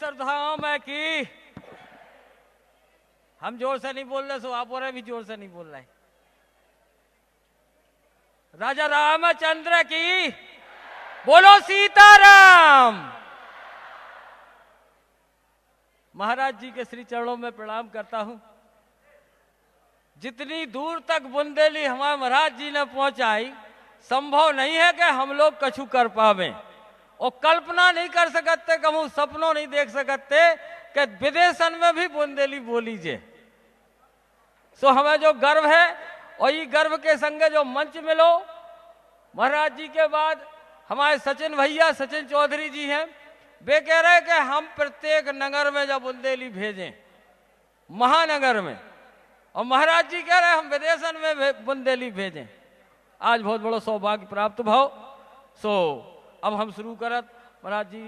अक्षरधाम है कि हम जोर से नहीं बोल रहे, सो आप और भी जोर से नहीं बोल रहे। राजा रामचंद्र की बोलो, सीताराम। महाराज जी के श्री चरणों में प्रणाम करता हूं। जितनी दूर तक बुंदेली हमारे महाराज जी ने पहुंचाई, संभव नहीं है कि हम लोग कछु कर पावे, और कल्पना नहीं कर सकते, कहूं सपनों नहीं देख सकते कि विदेशन में भी बुंदेली बोली जे। सो हमें जो गर्व है, और ये गर्व के संगे जो मंच मिलो, महाराज जी के बाद हमारे सचिन भैया, सचिन चौधरी जी हैं, वे कह रहे कि हम प्रत्येक नगर में जब बुंदेली भेजें, महानगर में, और महाराज जी कह रहे हम विदेशन में बुंदेली भेजें। आज बहुत बड़ा सौभाग्य प्राप्त भाव। सो अब हम शुरू करत। महाराज जी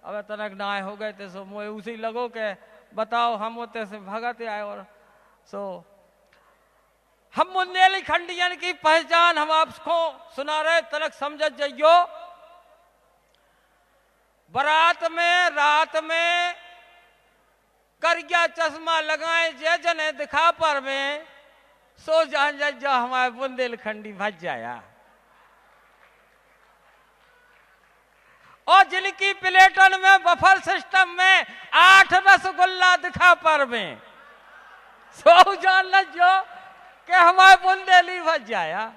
अब तनक ना हो गए थे, सो मुझे उसी लगो के बताओ, हम होते से भगत आए। और सो हम बुंदेली खंडियन की पहचान हम आपको सुना रहे, तनक समझ जाइयो। बारात में रात में करिया चश्मा लगाए जे जने दिखा पर में, सो जान जा हमारे बुंदेलखंडी भज जाया। और जिनकी प्लेटन में बफर सिस्टम में 8 रसगुल्ला दिखा पर में, सो जान जो कि हमारे बुंदेली भज जाया।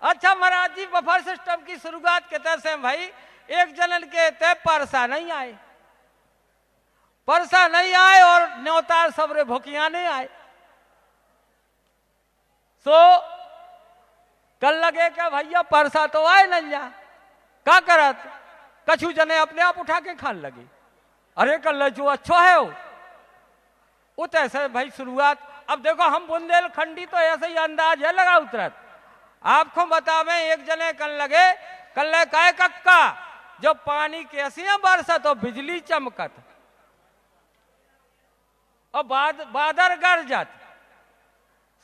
अच्छा महाराज जी, बफर सिस्टम की शुरुआत के तरह से भाई एक जनन के तय परसा नहीं आए, परसा नहीं आए, और न्योतार सबरे भुकिया नहीं आए। सो कल लगे क्या भैया परसा तो आए नहीं जा, का करत कछु जने अपने आप उठा के खान लगे। अरे कल जो अच्छा है वो तो ऐसे भाई शुरुआत। अब देखो हम बुंदेलखंडी तो ऐसे ही अंदाज है लगा उतरत। आपको बतावे एक जने कल लगे, कल काय कक्का जो पानी कैसी है बरसत तो बिजली चमकत, और बादर गरजत।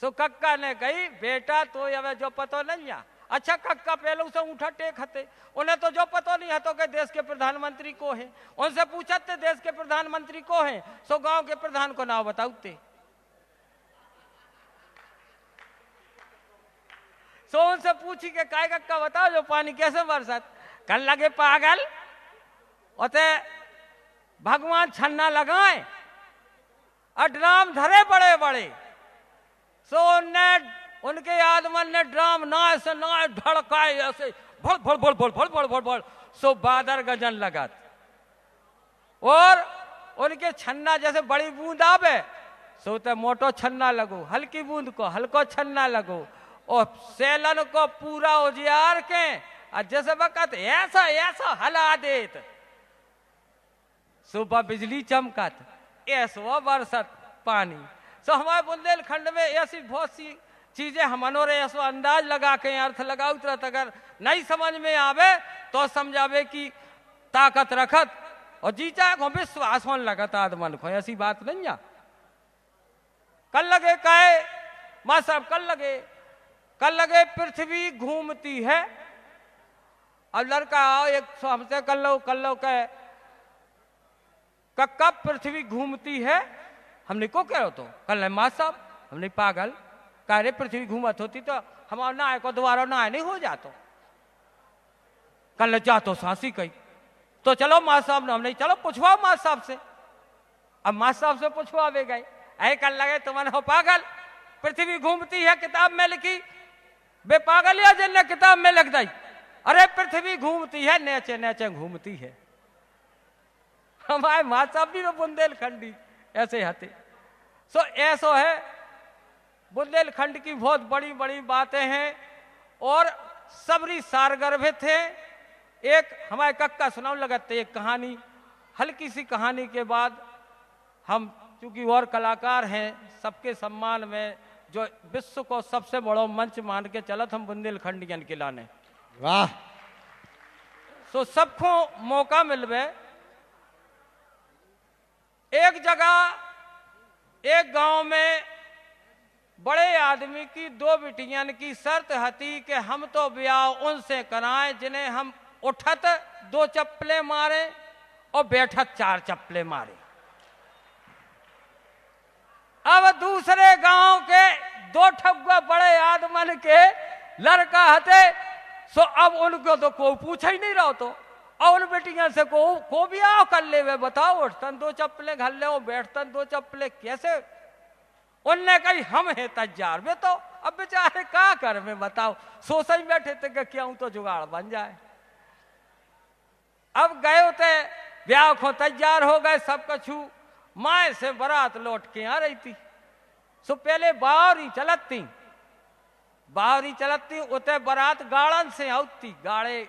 सो कक्का ने कही बेटा तो ये जो पतो नहीं है। अच्छा कक्का पहले से उठा टेक हते, उन्हें तो जो पतो नहीं है तो के देश के प्रधानमंत्री को है। उनसे पूछते देश के प्रधानमंत्री को है, सो गांव के प्रधान को नाम बताऊते। सो उनसे पूछी के काय कक्का बताओ जो पानी कैसे बरसत। कल लगे पागल, ओते भगवान छन्ना लगाए और ड्राम धरे बड़े बड़े। सो उनके आदमन ने ड्राम नाय से नाय धड़काए ऐसे भड़ भड़ भड़ भड़ भड़ भड़ भड़ भड़। सो बादर गजन लगत, और उनके छन्ना जैसे बड़ी बूंद आवे, सो ते मोटो छन्ना लगो, हल्की बूंद को हल्को छन्ना लगो, और सेलन को पूरा उजियार के जैसे वक्त ऐसा ऐसा हला देत, सुबह बिजली चमकत, ऐसो बरसत पानी। सो हमारे बुंदेलखंड में ऐसी बहुत सी चीजें हमनों रे ऐसो अंदाज लगा के अर्थ लगा उतरत। अगर नहीं समझ में आवे तो समझावे की ताकत रखत, और जीचा को विश्वास होने लगत आदमन को। ऐसी बात नहीं है। कल लगे काहे माँ साहब, कल लगे पृथ्वी घूमती है। अब लड़का एक हमसे कल लो कब पृथ्वी घूमती है, हमने को कह रहे हो तो कल माँ साहब हमने पागल कह रहे पृथ्वी घूमत होती तो हमारा नाय को दोबारा नाय नहीं हो जातो। कल जा तो सांसी कही तो चलो माँ साहब ने, हम नहीं चलो पूछवाओ माँ साहब से। अब माँ साहब से पूछवावे गए, ऐ कल लगे तुमने हो पागल, पृथ्वी घूमती है किताब में लिखी, बे पागल या जिन किताब में लिख दी। अरे पृथ्वी घूमती है, नेचे नेचे घूमती है। हमारे माँ साहब भी तो बुंदेलखंडी ऐसे हते। सो ऐसो है, बुंदेलखंड की बहुत बड़ी बड़ी बातें हैं, और सबरी सारगर्भित है। एक हमारे कक्का सुनाओ लगते एक कहानी, हल्की सी कहानी के बाद हम चूंकि और कलाकार हैं, सबके सम्मान में जो विश्व को सबसे बड़ा मंच मान के चलत हम बुंदेलखंडियन के लाने। वाह। सो सबको मौका मिलवे। एक जगह एक गांव में बड़े आदमी की 2 बिटियन की शर्त हती कि हम तो ब्याह उनसे कराएं जिन्हें हम उठत 2 चप्पलें मारे और बैठा चार चप्पले मारे। अब दूसरे गांव के दो ठगुआ बड़े आदमन के लड़का हते, सो अब उनको तो कोई पूछा ही नहीं रहो, तो और उन बेटियां से को भी आओ कर ले वे, बताओ उठतन दो चप्पले घर ले, बैठतन दो चप्पले कैसे। उनने कही हम है तैयार वे, तो अब बेचारे क्या कर में बताओ, सोच ही बैठे थे कि क्यों तो जुगाड़ बन जाए। अब गए होते ब्याह को तैयार हो गए सब कछु, माए से बारात लौट के आ रही थी। सो पहले बावरी चलती उते बारात गाड़न से आउती, गाड़े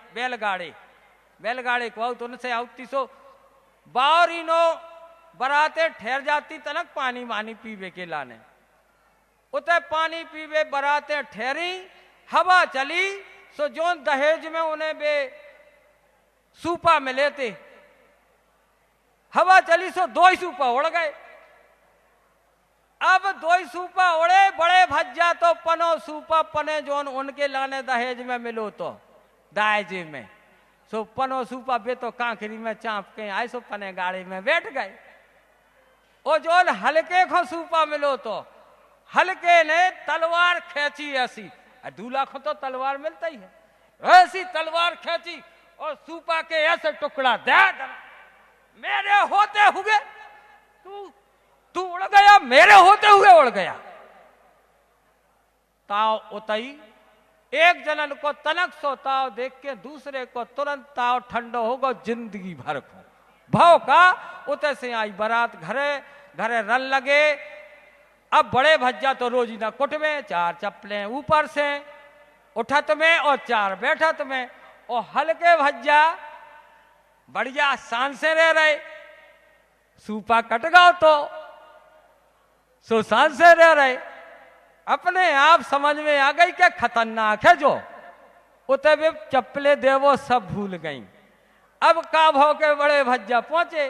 बैलगाड़े को आउत उनसे आउती। सो बावरी नो बराते ठहर जाती तनक पानी वानी पीवे के लाने, उते पानी पीवे बराते ठहरी, हवा चली। सो जोन दहेज में उन्हें बे सूपा में लेते, हवा चली सो दो ही सूपा उड़ गए। अब दो ही सूपा उड़े, बड़े भज्जा तो पनो सूपा पने जोन उनके लाने दहेज में मिलो तो दायजे में, सो पनो सूपा बे तो कांकरी में चाँप के आए, सो पने गाड़ी में बैठ गए। ओ जोन हल्के को सूपा मिलो तो हल्के ने तलवार खींची ऐसी, दूल्हा को तो तलवार मिलता ही है, ऐसी तलवार खींची और सूपा के ऐसे टुकड़ा दे मेरे होते हुए तू उड़ गया, मेरे होते हुए उड़ गया। ताव उतई एक जनन को तनक सो ताव देख के दूसरे को तुरंत ताव ठंडो होगा जिंदगी भर को भाव का। उते से आई बारात घरे रन लगे। अब बड़े भज्जा तो रोजीना कुट में चार चप्पलें ऊपर से उठत में और चार बैठत में, और हल्के भज्जा बढ़िया शान से रह रहे, सूपा कट गाओ तो सो शान से रह रहे। अपने आप समझ में आ गई कि खतरनाक है जो, उते वे चप्पले देवो सब भूल गई। अब का भाव के बड़े भज्जा पहुंचे,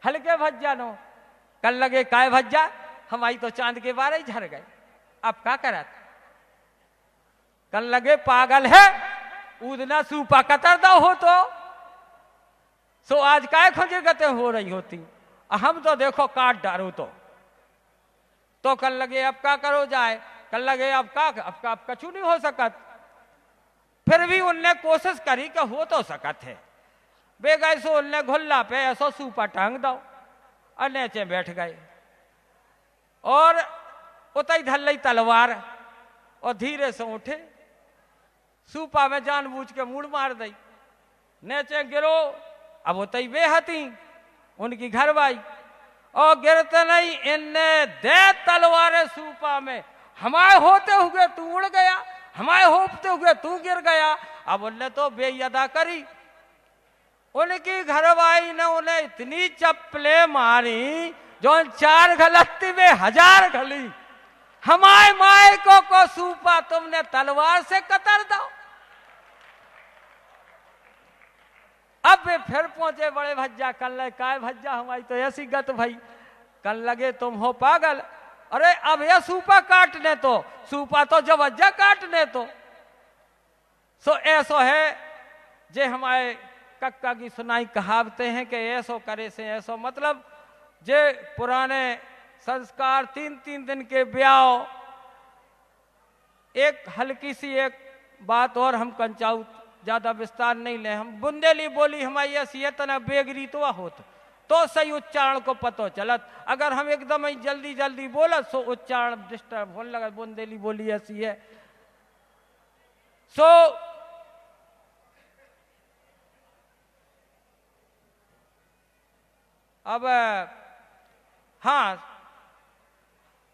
हल्के भज्जा नो कल लगे काय भज्जा हमारी तो चांद के बारे ही झर गए। अब क्या करा, कल लगे पागल है ऊदना सूपा कतर दो हो तो आज काय खोजे गते हो रही होती, हम तो देखो काट डारो तो कल लगे अब क्या करो जाए, कल लगे अब कछु नहीं हो सकत। फिर भी उनने कोशिश करी कि हो तो सकत है, बेगै सो उनने घुल्ला पे ऐसो सूपा टांग दो और नीचे बैठ गए, और उतई धल ली तलवार और धीरे से उठे, सूपा में जानबूझ के मुड़ मार दी, नीचे गिरो। अब उतई बेहती उनकी घरवाई और गिरते नहीं, इनने दे तलवारें सूपा में, हमारे होते हुए तू उड़ गया, हमारे होते हुए तू गिर गया। अब उनने तो बेअदा करी, उनकी घरवाई ने उन्हें इतनी चप्पले मारी जो चार गलती में हजार गली, हमारे माए को सूपा तुमने तलवार से कतर दो। अब वे फिर पहुंचे बड़े भज्जा, कल लगे काय भज्जा हमारी तो ऐसी गत भाई, कल लगे तुम हो पागल, अरे अब यह सूपा काटने तो सूपा तो जवज्जा काटने तो। सो ऐसो है जे हमारे कक्का की सुनाई कहावते हैं कि ऐसो करे से ऐसो, मतलब जे पुराने संस्कार 3-3 दिन के ब्याह। एक हल्की सी एक बात और हम कंचाऊ, ज्यादा विस्तार नहीं ले, हम बुंदेली बोली हमारी ऐसी है तना बेगरी तो होत तो सही उच्चारण को पतो चलत, अगर हम एकदम ही जल्दी बोलत सो उच्चारण डिस्टर्ब होने लगा। बुंदेली बोली ऐसी है। सो अब हाँ,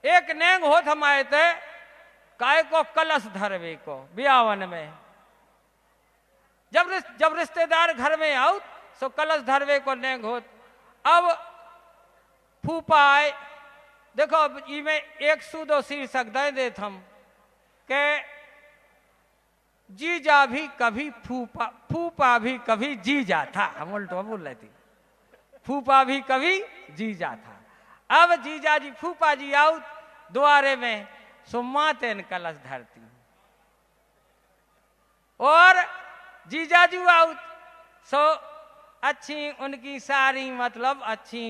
एक नेंग होत हमारे थे काय को कलश धरवे को ब्यावन में, जब रिश्तेदार घर में आओ सो कलश धरवे को नेंग होत। अब फूफा आए, देखो इमें एक सूदो शीर्षक दे देत हम के जीजा भी कभी फूफा भी कभी जीजा था, हम उल्टा बोल रहे थे, फूफा भी कभी जीजा था। अब जीजा जी फूफा जी आओ द्वारे में सुम्मा तेन कलश धरती, और जीजा जी आओ सो अच्छी उनकी सारी मतलब अच्छी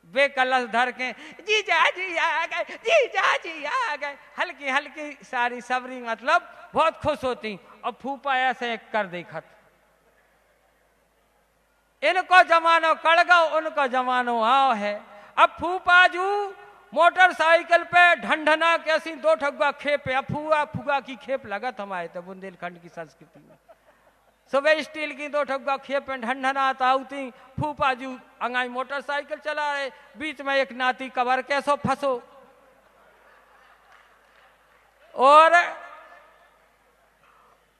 वे कलश धर के जीजा जी आ गए, जीजा जी आ गए, हल्की हल्की सारी सबरी मतलब बहुत खुश होती। और फूफा ऐसे कर देखत, इनको जमानो कड़ गो, उनको जमानो आओ है। अब फूफा जू मोटरसाइकिल पे ढंढना कैसी दो ठगुआ खेप है, फुआ फुगा की खेप लगत हमारे तो बुंदेलखंड की संस्कृति में। सुबह स्टील की दो ठगुआ खेप में ढंढना आता होती, फूफा जू अंगाई मोटरसाइकिल चला रहे, बीच में एक नाती कबर कैसो फंसो, और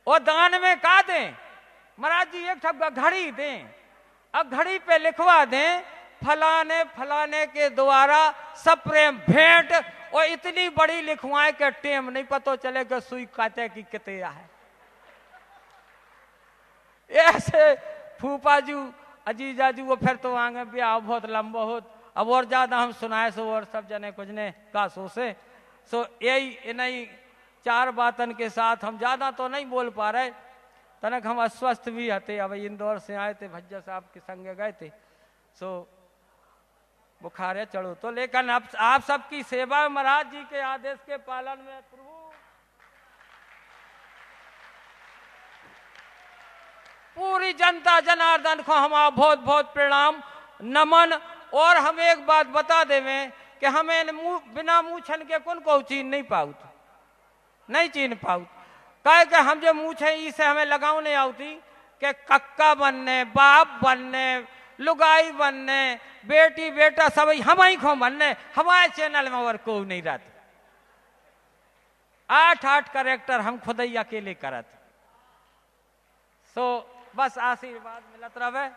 दान में का दें महाराज जी, एक ठगुआ घड़ी दें। अब घड़ी पे लिखवा दें फलाने फलाने के द्वारा सप्रेम भेंट, और इतनी बड़ी लिखवाएं के टेम नहीं पता चलेगा सुई काते की कितिया है। ऐसे फूफाजू अजीजाजू वो फिर तो आगे ब्याह बहुत लंबा हो, अब और ज्यादा हम सुनाए सो और सब जने कुछ ने का सो से। सो यही नहीं चार बातन के साथ हम ज्यादा तो नहीं बोल पा रहे, तनक हम अस्वस्थ भी हते। अब इंदौर से आए थे, भज्जा साहब के संगे गए थे, सो बुखार चढ़ो तो, लेकिन अब आप सबकी सेवा महाराज जी के आदेश के पालन में प्रभु पूरी जनता जनार्दन को हमारा बहुत बहुत प्रणाम नमन। और हम एक बात बता देवें कि हमें बिना मूछन के कौन को चीन नहीं पाऊ, नहीं चीन पाऊ, कहे कि हम जो मूछे इसे हमें लगाऊ नहीं आती कि कक्का बनने, बाप बनने, लुगाई बनने, बेटी बेटा सब हम ही खो बनने, हमारे चैनल में और कोई नहीं रहती। 8 कैरेक्टर हम खुद ही अकेले करत। सो बस आशीर्वाद मिलत रहे।